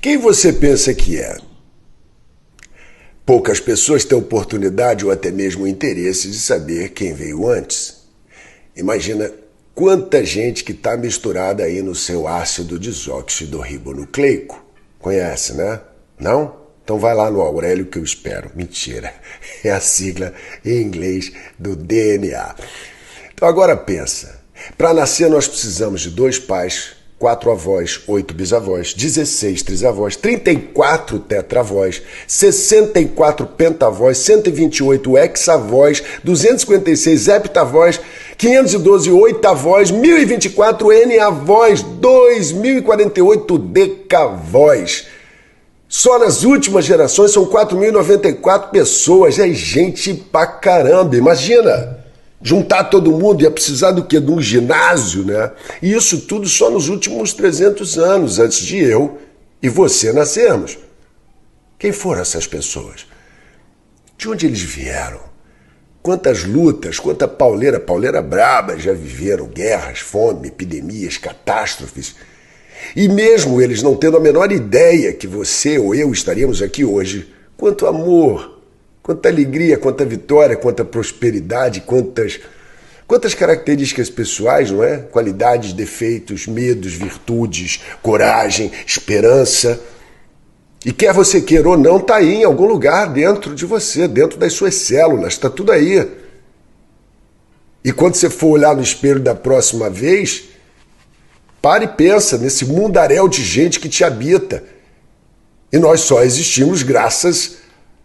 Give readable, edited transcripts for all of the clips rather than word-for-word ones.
Quem você pensa que é? Poucas pessoas têm oportunidade ou até mesmo interesse de saber quem veio antes. Imagina quanta gente que está misturada aí no seu ácido desóxido ribonucleico. Conhece, né? Não? Então vai lá no Aurélio que eu espero. Mentira. É a sigla em inglês do DNA. Então agora pensa. Para nascer nós precisamos de 2 pais, 4 avós, 8 bisavós, 16 trisavós, 34 tetravós, 64 pentavós, 128 hexavós, 256 heptavós, 512 oitavós, 1024 n-avós, 2048 decavós. Só nas últimas gerações são 4.094 pessoas. É gente pra caramba, imagina! Juntar todo mundo ia precisar do quê? De um ginásio, né? E isso tudo só nos últimos 300 anos, antes de eu e você nascermos. Quem foram essas pessoas? De onde eles vieram? Quantas lutas, quanta pauleira braba já viveram, guerras, fome, epidemias, catástrofes. E mesmo eles não tendo a menor ideia que você ou eu estaríamos aqui hoje, quanto amor, quanta alegria, quanta vitória, quanta prosperidade, quantas características pessoais, não é? Qualidades, defeitos, medos, virtudes, coragem, esperança. E quer você queira ou não, está aí em algum lugar dentro de você, dentro das suas células, está tudo aí. E quando você for olhar no espelho da próxima vez, para e pensa nesse mundaréu de gente que te habita. E nós só existimos graças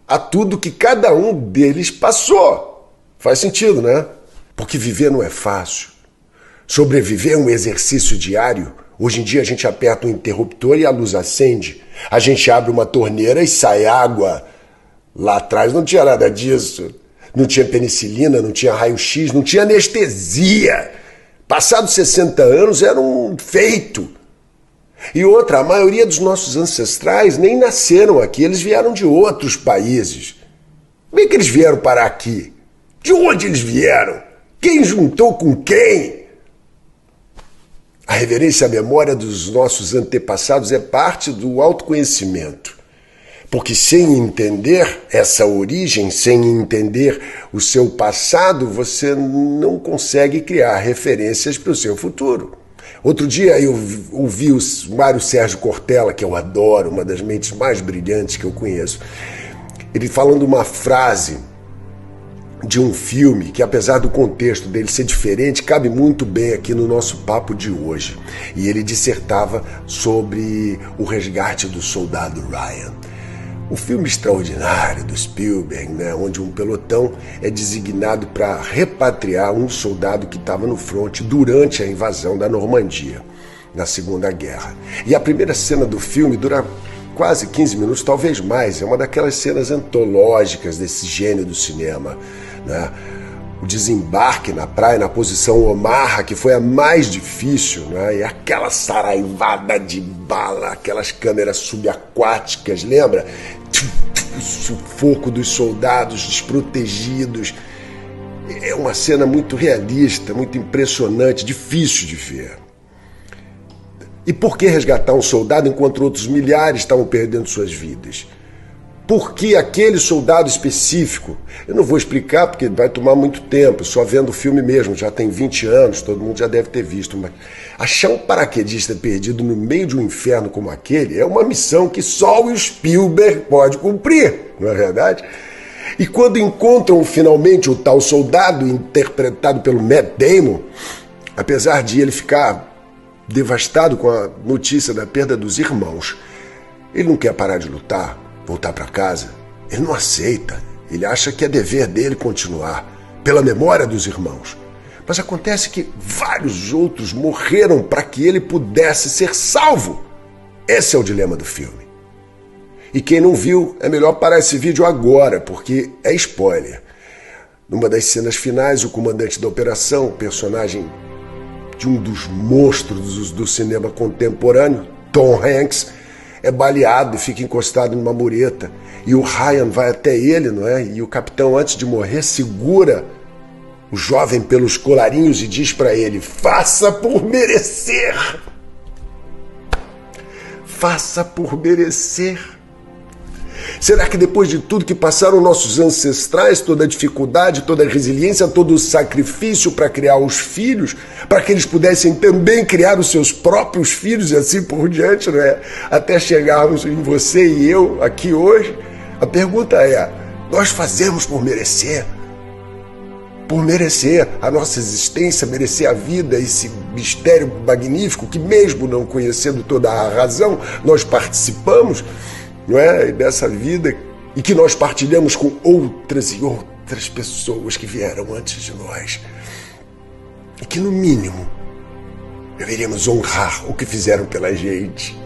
a tudo que cada um deles passou. Faz sentido, né? Porque viver não é fácil. Sobreviver é um exercício diário. Hoje em dia a gente aperta um interruptor e a luz acende. A gente abre uma torneira e sai água. Lá atrás não tinha nada disso. Não tinha penicilina, não tinha raio-x, não tinha anestesia. Passados 60 anos era um feito. E outra, a maioria dos nossos ancestrais nem nasceram aqui, eles vieram de outros países. Como é que eles vieram parar aqui? De onde eles vieram? Quem juntou com quem? A reverência à memória dos nossos antepassados é parte do autoconhecimento. Porque sem entender essa origem, sem entender o seu passado, você não consegue criar referências para o seu futuro. Outro dia eu ouvi o Mário Sérgio Cortella, que eu adoro, uma das mentes mais brilhantes que eu conheço, ele falando uma frase de um filme que, apesar do contexto dele ser diferente, cabe muito bem aqui no nosso papo de hoje. E ele dissertava sobre o resgate do soldado Ryan. Um filme extraordinário do Spielberg, né, onde um pelotão é designado para repatriar um soldado que estava no fronte durante a invasão da Normandia, na Segunda Guerra. E a primeira cena do filme dura quase 15 minutos, talvez mais. É uma daquelas cenas antológicas desse gênio do cinema, né? O desembarque na praia, na posição Omaha, que foi a mais difícil, né? E aquela saraivada de bala, aquelas câmeras subaquáticas, lembra? O sufoco dos soldados desprotegidos. É uma cena muito realista, muito impressionante, difícil de ver. E por que resgatar um soldado enquanto outros milhares estavam perdendo suas vidas? Por que aquele soldado específico? Eu não vou explicar porque vai tomar muito tempo, só vendo o filme mesmo, já tem 20 anos, todo mundo já deve ter visto. Mas achar um paraquedista perdido no meio de um inferno como aquele é uma missão que só o Spielberg pode cumprir, não é verdade? E quando encontram finalmente o tal soldado, interpretado pelo Matt Damon, apesar de ele ficar devastado com a notícia da perda dos irmãos, ele não quer parar de lutar, voltar para casa. Ele não aceita. Ele acha que é dever dele continuar, pela memória dos irmãos. Mas acontece que vários outros morreram para que ele pudesse ser salvo. Esse é o dilema do filme. E quem não viu, é melhor parar esse vídeo agora, porque é spoiler. Numa das cenas finais, o comandante da operação, personagem de um dos monstros do cinema contemporâneo, Tom Hanks, é baleado e fica encostado numa mureta. E o Ryan vai até ele, não é? E o capitão, antes de morrer, segura o jovem pelos colarinhos e diz para ele: faça por merecer. faça por merecer. Será que depois de tudo que passaram nossos ancestrais, toda a dificuldade, toda a resiliência, todo o sacrifício para criar os filhos, para que eles pudessem também criar os seus próprios filhos e assim por diante, não é? Até chegarmos em você e eu aqui hoje, a pergunta é, nós fazemos por merecer? Por merecer a nossa existência, merecer a vida, esse mistério magnífico que mesmo não conhecendo toda a razão, nós participamos, não é, dessa vida e que nós partilhamos com outras e outras pessoas que vieram antes de nós. E que no mínimo deveríamos honrar o que fizeram pela gente.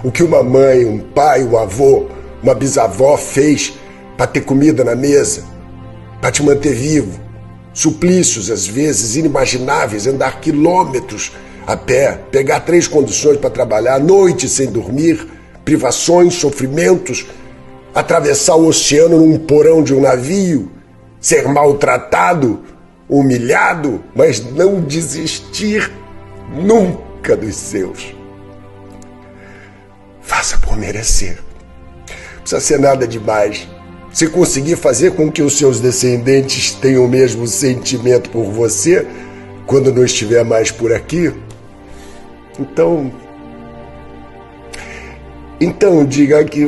O que uma mãe, um pai, um avô, uma bisavó fez para ter comida na mesa, para te manter vivo. Suplícios, às vezes, inimagináveis, andar quilômetros a pé, pegar 3 conduções para trabalhar, noite sem dormir, privações, sofrimentos, atravessar o oceano num porão de um navio, ser maltratado, humilhado, mas não desistir nunca dos seus. Faça por merecer. Não precisa ser nada demais. Se conseguir fazer com que os seus descendentes tenham o mesmo sentimento por você, quando não estiver mais por aqui, então diga que